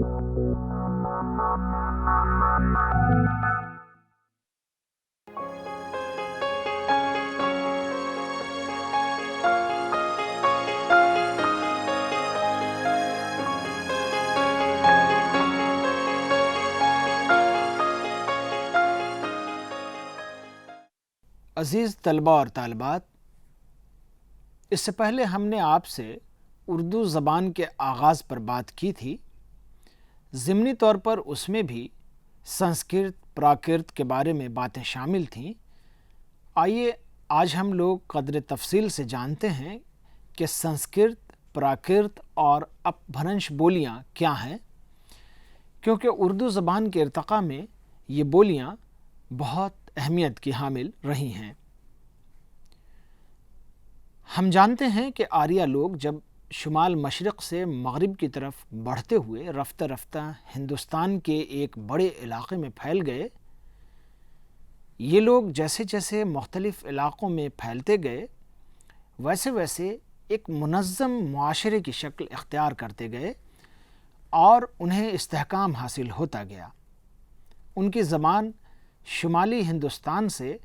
عزیز طلباء اور طالبات، اس سے پہلے ہم نے آپ سے اردو زبان کے آغاز پر بات کی تھی۔ ضمنی طور پر اس میں بھی سنسکرت پراکرت کے بارے میں باتیں شامل تھیں۔ آئیے آج ہم لوگ قدر تفصیل سے جانتے ہیں کہ سنسکرت، پراکرت اور اپبھرنش بولیاں کیا ہیں، کیونکہ اردو زبان کے ارتقاء میں یہ بولیاں بہت اہمیت کی حامل رہی ہیں۔ ہم جانتے ہیں کہ آریہ لوگ جب شمال مشرق سے مغرب کی طرف بڑھتے ہوئے رفتہ رفتہ ہندوستان کے ایک بڑے علاقے میں پھیل گئے، یہ لوگ جیسے جیسے مختلف علاقوں میں پھیلتے گئے ویسے ویسے ایک منظم معاشرے کی شکل اختیار کرتے گئے اور انہیں استحکام حاصل ہوتا گیا۔ ان کی زبان شمالی ہندوستان سے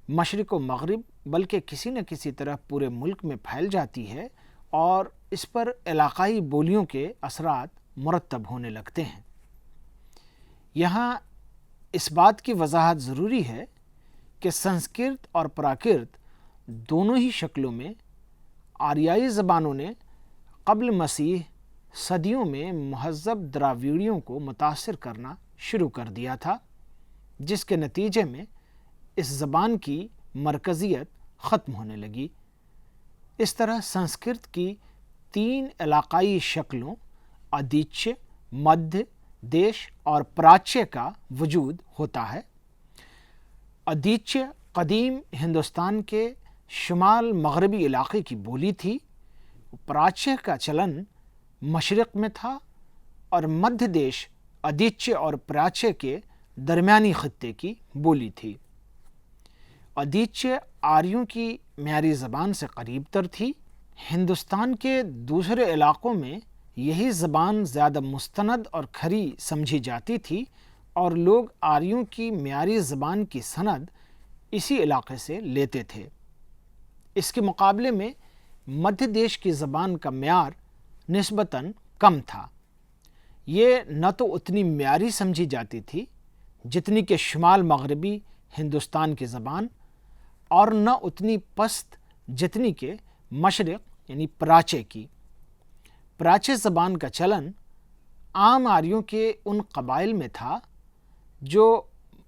مشرق و مغرب بلکہ کسی نہ کسی طرح پورے ملک میں پھیل جاتی ہے اور اس پر علاقائی بولیوں کے اثرات مرتب ہونے لگتے ہیں۔ یہاں اس بات کی وضاحت ضروری ہے کہ سنسکرت اور پراکرت دونوں ہی شکلوں میں آریائی زبانوں نے قبل مسیح صدیوں میں مہذب دراویڑیوں کو متاثر کرنا شروع کر دیا تھا، جس کے نتیجے میں اس زبان کی مرکزیت ختم ہونے لگی۔ اس طرح سنسکرت کی 3 علاقائی شکلوں ادیچیہ، مدھیہ دیش اور پراچیہ کا وجود ہوتا ہے۔ ادیچیہ قدیم ہندوستان کے شمال مغربی علاقے کی بولی تھی، پراچیہ کا چلن مشرق میں تھا اور مدھیہ دیش ادیچیہ اور پراچیہ کے درمیانی خطے کی بولی تھی۔ ادیچیہ آریوں کی معیاری زبان سے قریب تر تھی۔ ہندوستان کے دوسرے علاقوں میں یہی زبان زیادہ مستند اور کھری سمجھی جاتی تھی اور لوگ آریوں کی معیاری زبان کی سند اسی علاقے سے لیتے تھے۔ اس کے مقابلے میں مدھیہ دیش کی زبان کا معیار نسبتاً کم تھا۔ یہ نہ تو اتنی معیاری سمجھی جاتی تھی جتنی کہ شمال مغربی ہندوستان کی زبان، اور نہ اتنی پست جتنی کہ مشرق یعنی پراچے کی۔ پراچے زبان کا چلن عام آریوں کے ان قبائل میں تھا جو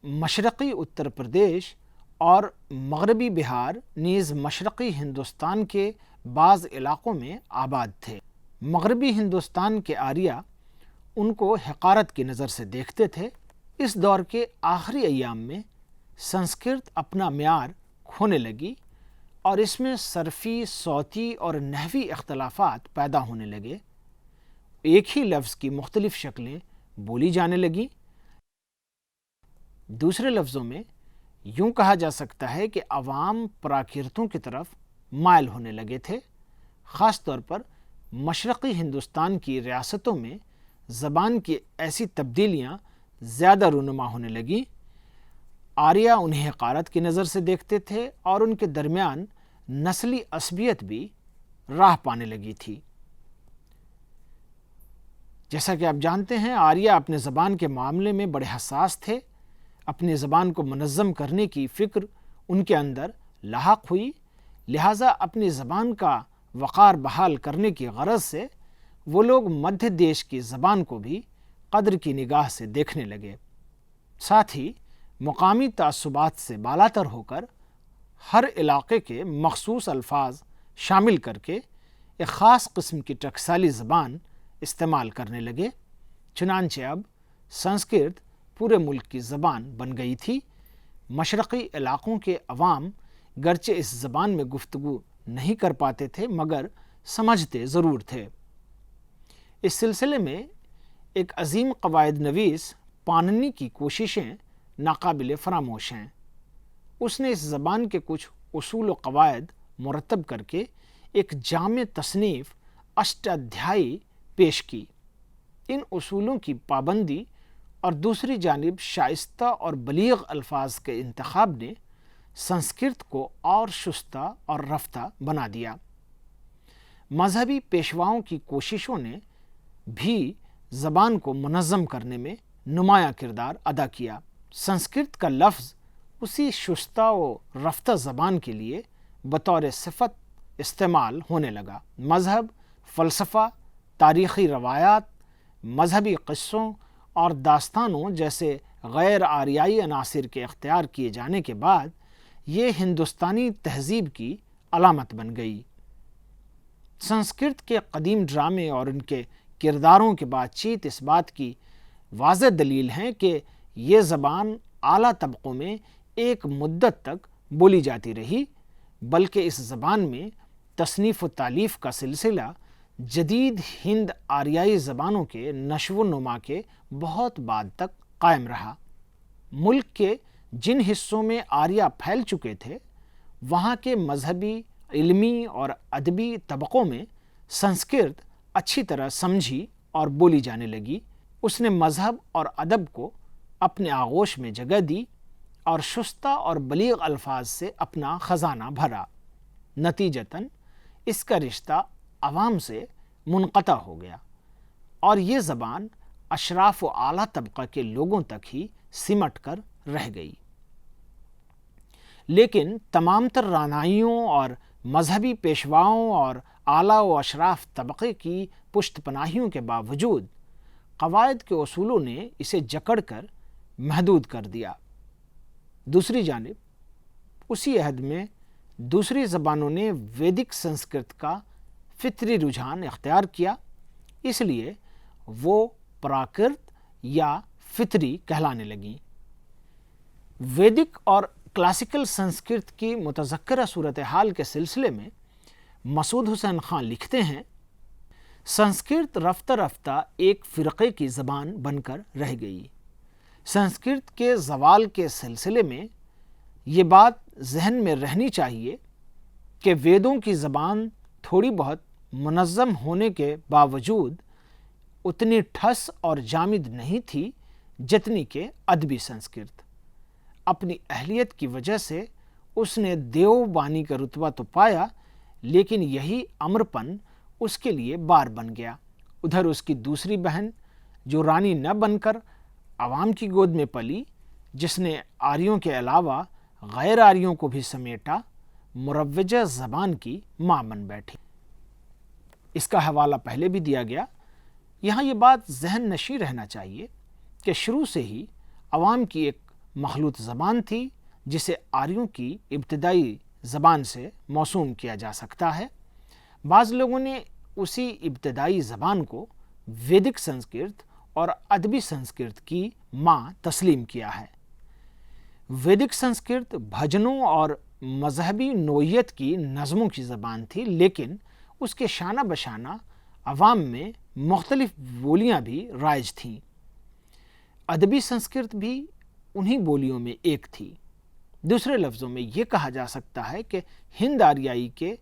مشرقی اتر پردیش اور مغربی بہار نیز مشرقی ہندوستان کے بعض علاقوں میں آباد تھے۔ مغربی ہندوستان کے آریہ ان کو حقارت کی نظر سے دیکھتے تھے۔ اس دور کے آخری ایام میں سنسکرت اپنا معیار کھونے لگی اور اس میں صرفی، صوتی اور نحوی اختلافات پیدا ہونے لگے۔ ایک ہی لفظ کی مختلف شکلیں بولی جانے لگیں۔ دوسرے لفظوں میں یوں کہا جا سکتا ہے کہ عوام پراکرتوں کی طرف مائل ہونے لگے تھے۔ خاص طور پر مشرقی ہندوستان کی ریاستوں میں زبان کی ایسی تبدیلیاں زیادہ رونما ہونے لگیں۔ آریہ انہیں حقارت کی نظر سے دیکھتے تھے اور ان کے درمیان نسلی عصبیت بھی راہ پانے لگی تھی۔ جیسا کہ آپ جانتے ہیں، آریہ اپنے زبان کے معاملے میں بڑے حساس تھے۔ اپنی زبان کو منظم کرنے کی فکر ان کے اندر لاحق ہوئی، لہٰذا اپنی زبان کا وقار بحال کرنے کی غرض سے وہ لوگ مدھیہ دیش کی زبان کو بھی قدر کی نگاہ سے دیکھنے لگے۔ ساتھ ہی مقامی تعصبات سے بالاتر ہو کر ہر علاقے کے مخصوص الفاظ شامل کر کے ایک خاص قسم کی ٹکسالی زبان استعمال کرنے لگے۔ چنانچہ اب سنسکرت پورے ملک کی زبان بن گئی تھی۔ مشرقی علاقوں کے عوام گرچہ اس زبان میں گفتگو نہیں کر پاتے تھے مگر سمجھتے ضرور تھے۔ اس سلسلے میں ایک عظیم قواعد نویس پاننی کی کوششیں ناقابل فراموش ہیں۔ اس نے اس زبان کے کچھ اصول و قواعد مرتب کر کے ایک جامع تصنیف اشٹادھیائی پیش کی۔ ان اصولوں کی پابندی اور دوسری جانب شائستہ اور بلیغ الفاظ کے انتخاب نے سنسکرت کو اور شستہ اور رفتہ بنا دیا۔ مذہبی پیشواؤں کی کوششوں نے بھی زبان کو منظم کرنے میں نمایاں کردار ادا کیا۔ سنسکرت کا لفظ اسی شستہ و رفتہ زبان کے لیے بطور صفت استعمال ہونے لگا۔ مذہب، فلسفہ، تاریخی روایات، مذہبی قصوں اور داستانوں جیسے غیر آریائی عناصر کے اختیار کیے جانے کے بعد یہ ہندوستانی تہذیب کی علامت بن گئی۔ سنسکرت کے قدیم ڈرامے اور ان کے کرداروں کی بات چیت اس بات کی واضح دلیل ہے کہ یہ زبان اعلیٰ طبقوں میں ایک مدت تک بولی جاتی رہی، بلکہ اس زبان میں تصنیف و تالیف کا سلسلہ جدید ہند آریائی زبانوں کے نشو و نما کے بہت بعد تک قائم رہا۔ ملک کے جن حصوں میں آریہ پھیل چکے تھے وہاں کے مذہبی، علمی اور ادبی طبقوں میں سنسکرت اچھی طرح سمجھی اور بولی جانے لگی۔ اس نے مذہب اور ادب کو اپنے آغوش میں جگہ دی اور شستہ اور بلیغ الفاظ سے اپنا خزانہ بھرا۔ نتیجتاً اس کا رشتہ عوام سے منقطع ہو گیا اور یہ زبان اشراف و اعلیٰ طبقہ کے لوگوں تک ہی سمٹ کر رہ گئی۔ لیکن تمام تر رعنائیوں اور مذہبی پیشواؤں اور اعلیٰ و اشراف طبقے کی پشت پناہیوں کے باوجود قواعد کے اصولوں نے اسے جکڑ کر محدود کر دیا۔ دوسری جانب اسی عہد میں دوسری زبانوں نے ویدک سنسکرت کا فطری رجحان اختیار کیا، اس لیے وہ پراکرت یا فطری کہلانے لگیں۔ ویدک اور کلاسیکل سنسکرت کی متذکرہ صورتحال کے سلسلے میں مسعود حسین خان لکھتے ہیں، سنسکرت رفتہ رفتہ ایک فرقے کی زبان بن کر رہ گئی۔ سنسکرت کے زوال کے سلسلے میں یہ بات ذہن میں رہنی چاہیے کہ ویدوں کی زبان تھوڑی بہت منظم ہونے کے باوجود اتنی ٹھس اور جامد نہیں تھی جتنی کہ ادبی سنسکرت۔ اپنی اہلیت کی وجہ سے اس نے دیو بانی کا رتبہ تو پایا، لیکن یہی امرپن اس کے لیے بار بن گیا۔ ادھر اس کی دوسری بہن جو رانی نہ بن کر عوام کی گود میں پلی، جس نے آریوں کے علاوہ غیر آریوں کو بھی سمیٹا، مروجہ زبان کی ماں بن بیٹھی۔ اس کا حوالہ پہلے بھی دیا گیا۔ یہاں یہ بات ذہن نشیں رہنا چاہیے کہ شروع سے ہی عوام کی ایک مخلوط زبان تھی جسے آریوں کی ابتدائی زبان سے موسوم کیا جا سکتا ہے۔ بعض لوگوں نے اسی ابتدائی زبان کو ویدک سنسکرت اور ادبی سنسکرت کی ماں تسلیم کیا ہے۔ ویدک سنسکرت بھجنوں اور مذہبی نوعیت کی نظموں کی زبان تھی، لیکن اس کے شانہ بشانہ عوام میں مختلف بولیاں بھی رائج تھیں۔ ادبی سنسکرت بھی انہی بولیوں میں ایک تھی۔ دوسرے لفظوں میں یہ کہا جا سکتا ہے کہ ہند آریائی کے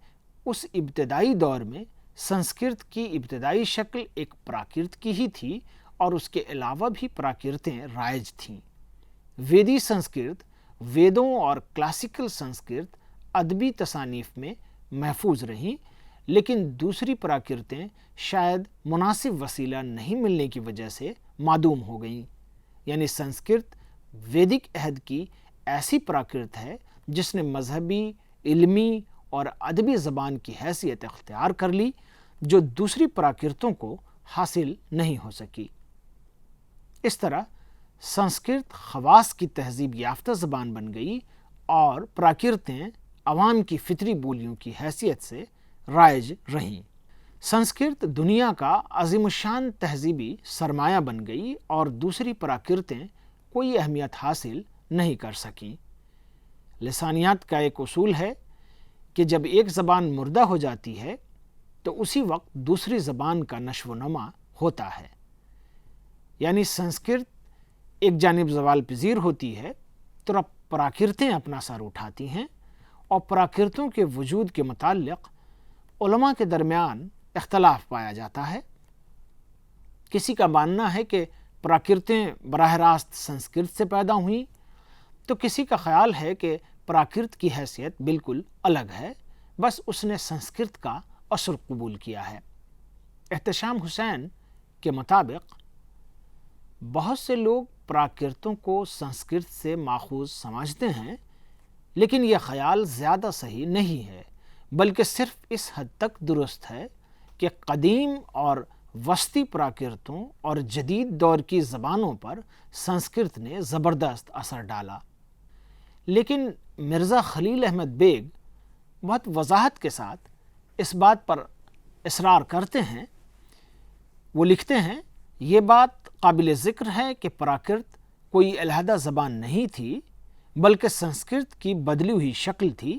اس ابتدائی دور میں سنسکرت کی ابتدائی شکل ایک پراکرت کی ہی تھی اور اس کے علاوہ بھی پراکرتیں رائج تھیں۔ ویدی سنسکرت ویدوں اور کلاسیکل سنسکرت ادبی تصانیف میں محفوظ رہیں، لیکن دوسری پراکرتیں شاید مناسب وسیلہ نہیں ملنے کی وجہ سے معدوم ہو گئیں۔ یعنی سنسکرت ویدک عہد کی ایسی پراکرت ہے جس نے مذہبی، علمی اور ادبی زبان کی حیثیت اختیار کر لی، جو دوسری پراکرتوں کو حاصل نہیں ہو سکی۔ اس طرح سنسکرت خواص کی تہذیب یافتہ زبان بن گئی اور پراکرتیں عوام کی فطری بولیوں کی حیثیت سے رائج رہیں۔ سنسکرت دنیا کا عظیم الشان تہذیبی سرمایہ بن گئی اور دوسری پراکرتیں کوئی اہمیت حاصل نہیں کر سکیں۔ لسانیات کا ایک اصول ہے کہ جب ایک زبان مردہ ہو جاتی ہے تو اسی وقت دوسری زبان کا نشو و نما ہوتا ہے۔ یعنی سنسکرت ایک جانب زوال پذیر ہوتی ہے تو اب پراکرتیں اپنا سر اٹھاتی ہیں، اور پراکرتوں کے وجود کے متعلق علماء کے درمیان اختلاف پایا جاتا ہے کسی کا ماننا ہے کہ پراکرتیں براہ راست سنسکرت سے پیدا ہوئیں، تو کسی کا خیال ہے کہ پراکرت کی حیثیت بالکل الگ ہے، بس اس نے سنسکرت کا اثر قبول کیا ہے۔ احتشام حسین کے مطابق بہت سے لوگ پراکرتوں کو سنسکرت سے ماخوذ سمجھتے ہیں، لیکن یہ خیال زیادہ صحیح نہیں ہے، بلکہ صرف اس حد تک درست ہے کہ قدیم اور وسطی پراکرتوں اور جدید دور کی زبانوں پر سنسکرت نے زبردست اثر ڈالا۔ لیکن مرزا خلیل احمد بیگ بہت وضاحت کے ساتھ اس بات پر اصرار کرتے ہیں۔ وہ لکھتے ہیں، یہ بات قابل ذکر ہے کہ پراکرت کوئی علیحدہ زبان نہیں تھی، بلکہ سنسکرت کی بدلی ہوئی شکل تھی،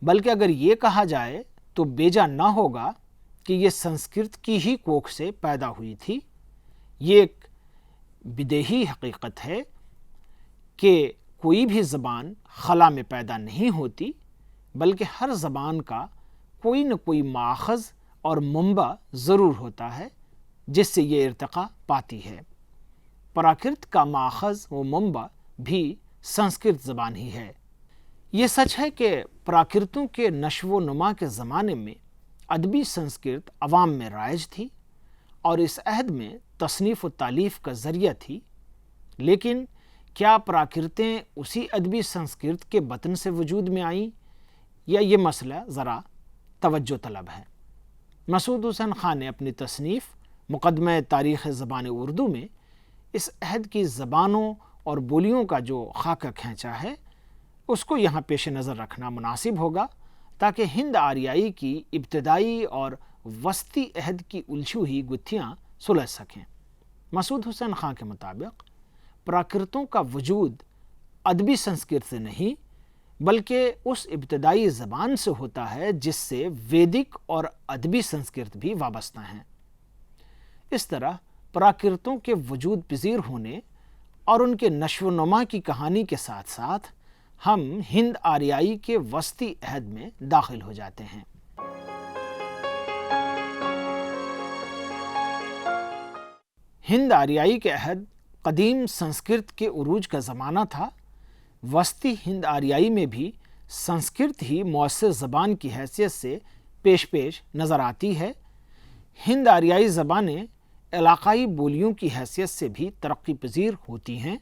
بلکہ اگر یہ کہا جائے تو بیجا نہ ہوگا کہ یہ سنسکرت کی ہی کوکھ سے پیدا ہوئی تھی۔ یہ ایک بدیہی حقیقت ہے کہ کوئی بھی زبان خلا میں پیدا نہیں ہوتی، بلکہ ہر زبان کا کوئی نہ کوئی ماخذ اور منبع ضرور ہوتا ہے جس سے یہ ارتقا پاتی ہے۔ پراکرت کا ماخذ و منبع بھی سنسکرت زبان ہی ہے۔ یہ سچ ہے کہ پراکرتوں کے نشو و نما کے زمانے میں ادبی سنسکرت عوام میں رائج تھی اور اس عہد میں تصنیف و تالیف کا ذریعہ تھی، لیکن کیا پراکرتیں اسی ادبی سنسکرت کے بطن سے وجود میں آئیں، یا یہ مسئلہ ذرا توجہ طلب ہے۔ مسعود حسین خان نے اپنی تصنیف مقدمہ تاریخ زبان اردو میں اس عہد کی زبانوں اور بولیوں کا جو خاکہ کھینچا ہے، اس کو یہاں پیش نظر رکھنا مناسب ہوگا تاکہ ہند آریائی کی ابتدائی اور وسطی عہد کی الجھی ہوئی گتھیاں سلجھ سکیں۔ مسعود حسین خان کے مطابق پراکرتوں کا وجود ادبی سنسکرت سے نہیں بلکہ اس ابتدائی زبان سے ہوتا ہے جس سے ویدک اور ادبی سنسکرت بھی وابستہ ہیں۔ اس طرح پراکرتوں کے وجود پذیر ہونے اور ان کے نشو و نما کی کہانی کے ساتھ ساتھ ہم ہند آریائی کے وسطی عہد میں داخل ہو جاتے ہیں۔ ہند آریائی کے عہد قدیم سنسکرت کے عروج کا زمانہ تھا۔ وسطی ہند آریائی میں بھی سنسکرت ہی مؤثر زبان کی حیثیت سے پیش نظر آتی ہے۔ ہند آریائی زبانیں علاقائی بولیوں کی حیثیت سے بھی ترقی پذیر ہوتی ہیں،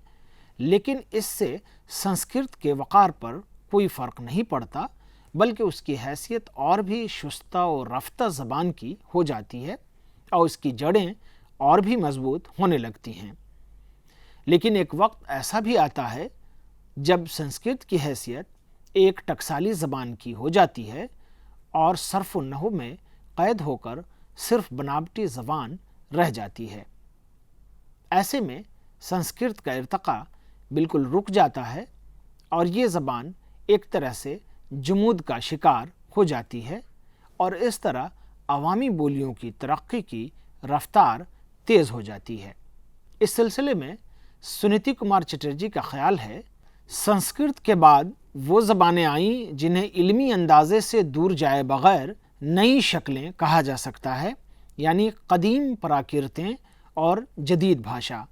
لیکن اس سے سنسکرت کے وقار پر کوئی فرق نہیں پڑتا، بلکہ اس کی حیثیت اور بھی شستہ و رفتہ زبان کی ہو جاتی ہے اور اس کی جڑیں اور بھی مضبوط ہونے لگتی ہیں۔ لیکن ایک وقت ایسا بھی آتا ہے جب سنسکرت کی حیثیت ایک ٹکسالی زبان کی ہو جاتی ہے اور صرف و نحو میں قید ہو کر صرف بناوٹی زبان رہ جاتی ہے۔ ایسے میں سنسکرت کا ارتقا بالکل رک جاتا ہے اور یہ زبان ایک طرح سے جمود کا شکار ہو جاتی ہے، اور اس طرح عوامی بولیوں کی ترقی کی رفتار تیز ہو جاتی ہے۔ اس سلسلے میں سنیتی کمار چٹرجی کا خیال ہے، سنسکرت کے بعد وہ زبانیں آئیں جنہیں علمی اندازے سے دور جائے بغیر نئی شکلیں کہا جا سکتا ہے، یعنی قدیم پراکرتیں اور جدید بھاشا۔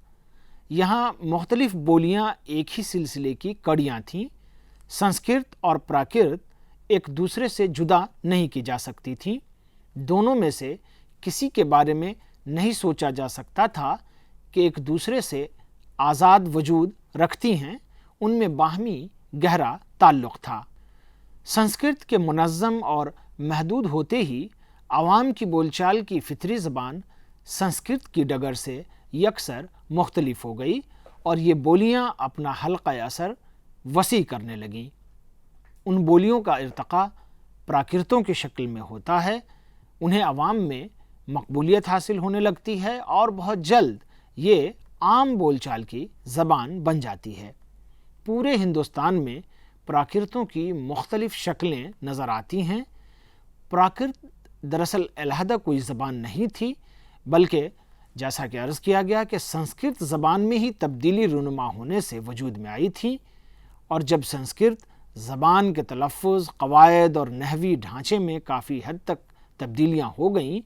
یہاں مختلف بولیاں ایک ہی سلسلے کی کڑیاں تھیں۔ سنسکرت اور پراکرت ایک دوسرے سے جدا نہیں کی جا سکتی تھیں۔ دونوں میں سے کسی کے بارے میں نہیں سوچا جا سکتا تھا کہ ایک دوسرے سے آزاد وجود رکھتی ہیں، ان میں باہمی گہرا تعلق تھا۔ سنسکرت کے منظم اور محدود ہوتے ہی عوام کی بول چال کی فطری زبان سنسکرت کی ڈگر سے یکسر مختلف ہو گئی اور یہ بولیاں اپنا حلقہ اثر وسیع کرنے لگیں۔ ان بولیوں کا ارتقاء پراکرتوں کی شکل میں ہوتا ہے، انہیں عوام میں مقبولیت حاصل ہونے لگتی ہے اور بہت جلد یہ عام بول چال کی زبان بن جاتی ہے۔ پورے ہندوستان میں پراکرتوں کی مختلف شکلیں نظر آتی ہیں۔ پراکرت دراصل علیحدہ کوئی زبان نہیں تھی، بلکہ جیسا کہ عرض کیا گیا کہ سنسکرت زبان میں ہی تبدیلی رونما ہونے سے وجود میں آئی تھی، اور جب سنسکرت زبان کے تلفظ، قواعد اور نحوی ڈھانچے میں کافی حد تک تبدیلیاں ہو گئیں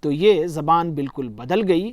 تو یہ زبان بالکل بدل گئی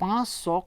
500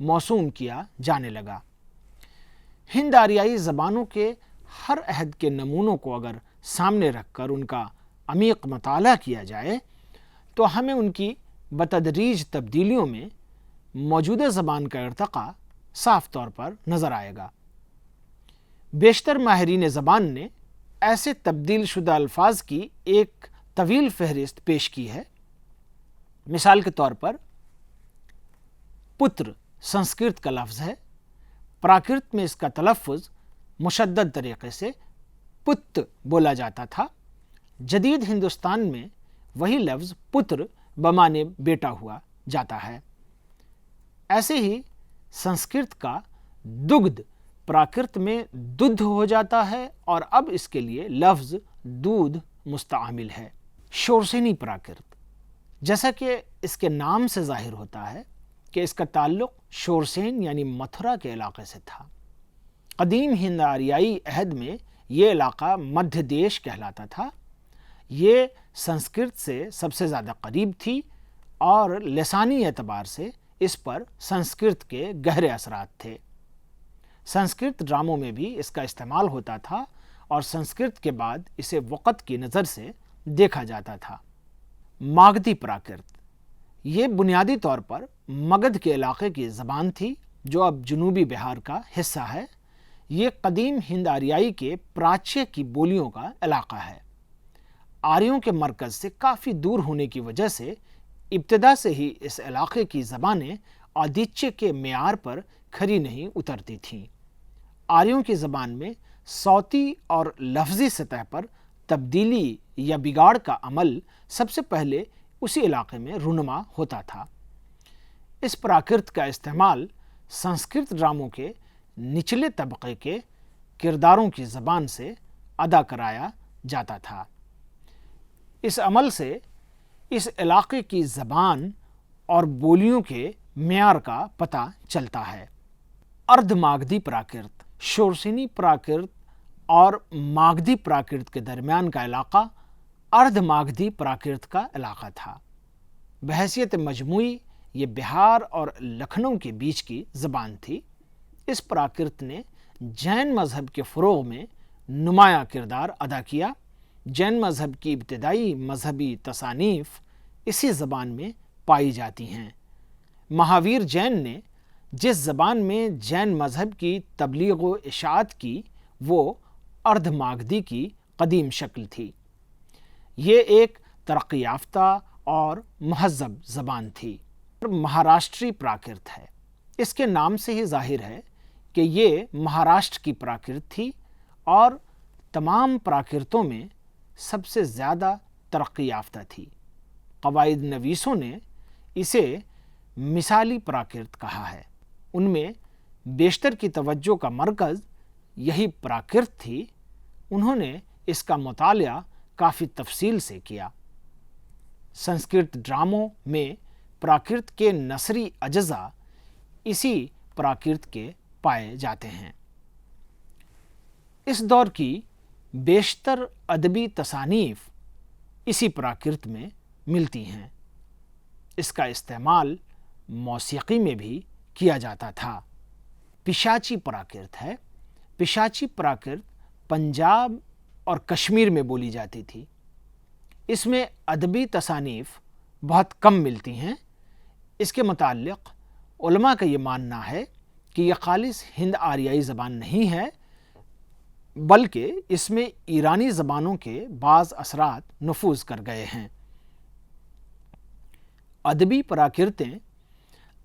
موسوم کیا جانے لگا۔ ہند آریائی زبانوں کے ہر عہد کے نمونوں کو اگر سامنے رکھ کر ان کا عمیق مطالعہ کیا جائے تو ہمیں ان کی بتدریج تبدیلیوں میں موجودہ زبان کا ارتقاء صاف طور پر نظر آئے گا۔ بیشتر ماہرین زبان نے ایسے تبدیل شدہ الفاظ کی ایک طویل فہرست پیش کی ہے۔ مثال کے طور پر پتر سنسکرت کا لفظ ہے، پراکرت میں اس کا تلفظ مشدد طریقے سے پت بولا جاتا تھا۔ جدید ہندوستان میں وہی لفظ پتر بمعنی بیٹا ہوا جاتا ہے۔ ایسے ہی سنسکرت کا دگدھ پراکرت میں دودھ ہو جاتا ہے اور اب اس کے لیے لفظ دودھ مستعمل ہے۔ شورسینی پراکرت، جیسا کہ اس کے نام سے ظاہر ہوتا ہے کہ اس کا تعلق شورسین یعنی متھرا کے علاقے سے تھا۔ قدیم ہند آریائی عہد میں یہ علاقہ مدھیہ دیش کہلاتا تھا۔ یہ سنسکرت سے سب سے زیادہ قریب تھی اور لسانی اعتبار سے اس پر سنسکرت کے گہرے اثرات تھے۔ سنسکرت ڈراموں میں بھی اس کا استعمال ہوتا تھا اور سنسکرت کے بعد اسے وقت کی نظر سے دیکھا جاتا تھا۔ ماگدھی پراکرت، یہ بنیادی طور پر مگدھ کے علاقے کی زبان تھی جو اب جنوبی بہار کا حصہ ہے۔ یہ قدیم ہند آریائی کے پراچیہ کی بولیوں کا علاقہ ہے۔ آریوں کے مرکز سے کافی دور ہونے کی وجہ سے ابتدا سے ہی اس علاقے کی زبانیں آدیچے کے معیار پر کھری نہیں اترتی تھیں۔ آریوں کی زبان میں صوتی اور لفظی سطح پر تبدیلی یا بگاڑ کا عمل سب سے پہلے اسی علاقے میں رونما ہوتا تھا۔ اس پراکرت کا استعمال سنسکرت ڈراموں کے نچلے طبقے کے کرداروں کی زبان سے ادا کرایا جاتا تھا۔ اس عمل سے اس علاقے کی زبان اور بولیوں کے معیار کا پتہ چلتا ہے۔ اردھ ماگدھی پراکرت، شورسینی پراکرت اور ماگدھی پراکرت کے درمیان کا علاقہ اردھ ماگدھی پراکرت کا علاقہ تھا۔ بحیثیت مجموعی یہ بہار اور لکھنؤ کے بیچ کی زبان تھی۔ اس پراکرت نے جین مذہب کے فروغ میں نمایاں کردار ادا کیا۔ جین مذہب کی ابتدائی مذہبی تصانیف اسی زبان میں پائی جاتی ہیں۔ مہاویر جین نے جس زبان میں جین مذہب کی تبلیغ و اشاعت کی وہ اردھ ماگدھی کی قدیم شکل تھی۔ یہ ایک ترقی یافتہ اور مہذب زبان تھی۔ مہاراشٹری پراکرت ہے۔ اس کے نام سے ہی ظاہر ہے کہ یہ مہاراشٹر کی پراکرت تھی اور تمام پراکرتوں میں سب سے زیادہ ترقی یافتہ تھی۔ قواعد نویسوں نے اسے مثالی پراکرت کہا ہے۔ ان میں بیشتر کی توجہ کا مرکز یہی پراکرت تھی۔ انہوں نے اس کا مطالعہ کافی تفصیل سے کیا۔ سنسکرت ڈراموں میں پراکرت کے نثری اجزاء اسی پراکرت کے پائے جاتے ہیں۔ اس دور کی بیشتر ادبی تصانیف اسی پراکرت میں ملتی ہیں۔ اس کا استعمال موسیقی میں بھی کیا جاتا تھا۔ پشاچی پراکرت ہے۔ پشاچی پراکرت پنجاب اور کشمیر میں بولی جاتی تھی۔ اس میں ادبی تصانیف بہت کم ملتی ہیں۔ اس کے متعلق علماء کا یہ ماننا ہے کہ یہ خالص ہند آریائی زبان نہیں ہے بلکہ اس میں ایرانی زبانوں کے بعض اثرات نفوذ کر گئے ہیں۔ ادبی پراکرتیں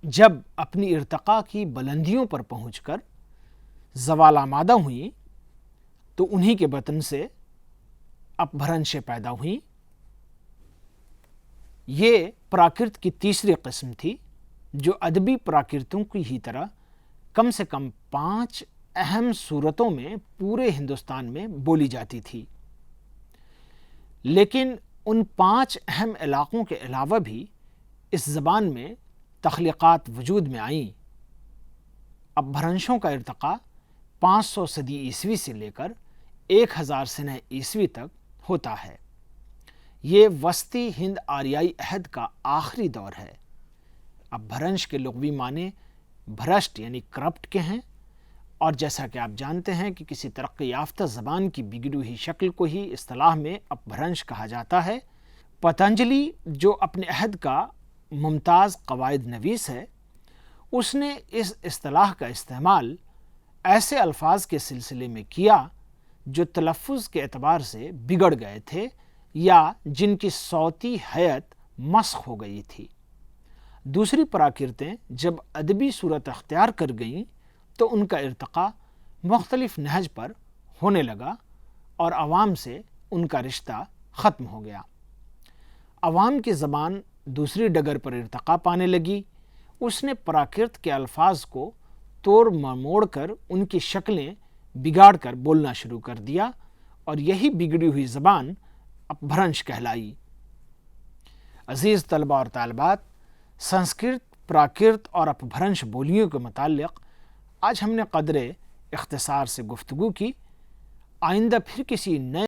جب اپنی ارتقاء کی بلندیوں پر پہنچ کر زوال آمادہ ہوئیں تو انہی کے بطن سے اپبھرنشیں پیدا ہوئیں۔ یہ پراکرت کی تیسری قسم تھی جو ادبی پراکرتوں کی ہی طرح کم سے کم 5 اہم صورتوں میں پورے ہندوستان میں بولی جاتی تھی۔ لیکن ان 5 اہم علاقوں کے علاوہ بھی اس زبان میں تخلیقات وجود میں آئیں۔ اپبھرنشوں کا ارتقاء 500 صدی عیسوی سے لے کر 1000 سنہ عیسوی تک ہوتا ہے۔ یہ وسطی ہند آریائی عہد کا آخری دور ہے۔ اپبھرنش کے لغوی معنی بھرشٹ یعنی کرپٹ کے ہیں، اور جیسا کہ آپ جانتے ہیں کہ کسی ترقی یافتہ زبان کی بگڑی ہوئی شکل کو ہی اصطلاح میں اپبھرنش کہا جاتا ہے۔ پتنجلی جو اپنے عہد کا ممتاز قواعد نویس ہے، اس نے اس اصطلاح کا استعمال ایسے الفاظ کے سلسلے میں کیا جو تلفظ کے اعتبار سے بگڑ گئے تھے یا جن کی صوتی حیت مسخ ہو گئی تھی۔ دوسری پراکرتیں جب ادبی صورت اختیار کر گئیں تو ان کا ارتقاء مختلف نہج پر ہونے لگا اور عوام سے ان کا رشتہ ختم ہو گیا۔ عوام کی زبان دوسری ڈگر پر ارتقاء پانے لگی، اس نے پراکرت کے الفاظ کو توڑ موڑ کر ان کی شکلیں بگاڑ کر بولنا شروع کر دیا، اور یہی بگڑی ہوئی زبان اپبھرنش کہلائی۔ عزیز طلباء اور طالبات، سنسکرت، پراکرت اور اپبھرنش بولیوں کے متعلق آج ہم نے قدر اختصار سے گفتگو کی۔ آئندہ پھر کسی نئے